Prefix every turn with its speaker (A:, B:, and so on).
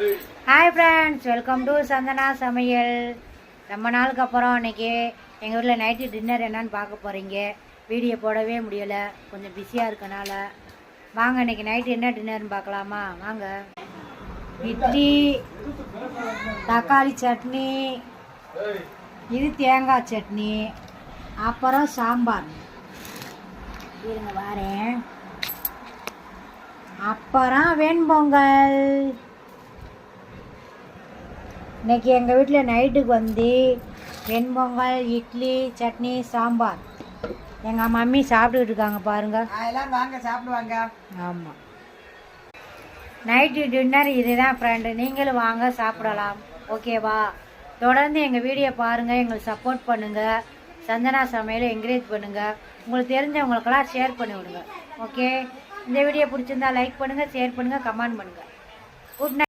A: Hi friends, welcome to Chandana சமையல். ரொம்ப நாளுக்கு அப்புறம் இன்றைக்கி எங்கள் வீட்டில் நைட்டு டின்னர் என்னன்னு பார்க்க போகிறீங்க. வீடியோ போடவே முடியலை, கொஞ்சம் பிஸியாக இருக்கனால. வாங்க இன்றைக்கி நைட்டு என்ன டின்னர்னு பார்க்கலாமா? வாங்க. இட்லி, தக்காளி சட்னி, இது தேங்காய் சட்னி, அப்புறம் சாம்பார். இருங்க வாரேன். அப்புறம் வெண்பொங்கல். இன்னைக்கு எங்கள் வீட்டில் நைட்டுக்கு வந்து வெண்பொங்கல், இட்லி, சட்னி, சாம்பார். எங்கள் மம்மி சாப்பிட்டுக்கிட்டு இருக்காங்க பாருங்கள்.
B: எல்லோரும் வாங்க சாப்பிடுவாங்க.
A: ஆமாம், நைட்டு டின்னர் இதுதான் ஃப்ரெண்டு. நீங்களும் வாங்க சாப்பிடலாம், ஓகேவா? தொடர்ந்து எங்கள் வீடியோ பாருங்கள், எங்களுக்கு சப்போர்ட் பண்ணுங்கள். சந்தனா சமையலை என்கரேஜ் பண்ணுங்கள். உங்களுக்கு தெரிஞ்சவங்களுக்கெல்லாம் ஷேர் பண்ணி விடுங்க, ஓகே? இந்த வீடியோ பிடிச்சிருந்தா லைக் பண்ணுங்கள், ஷேர் பண்ணுங்கள், கமெண்ட் பண்ணுங்கள். Good night.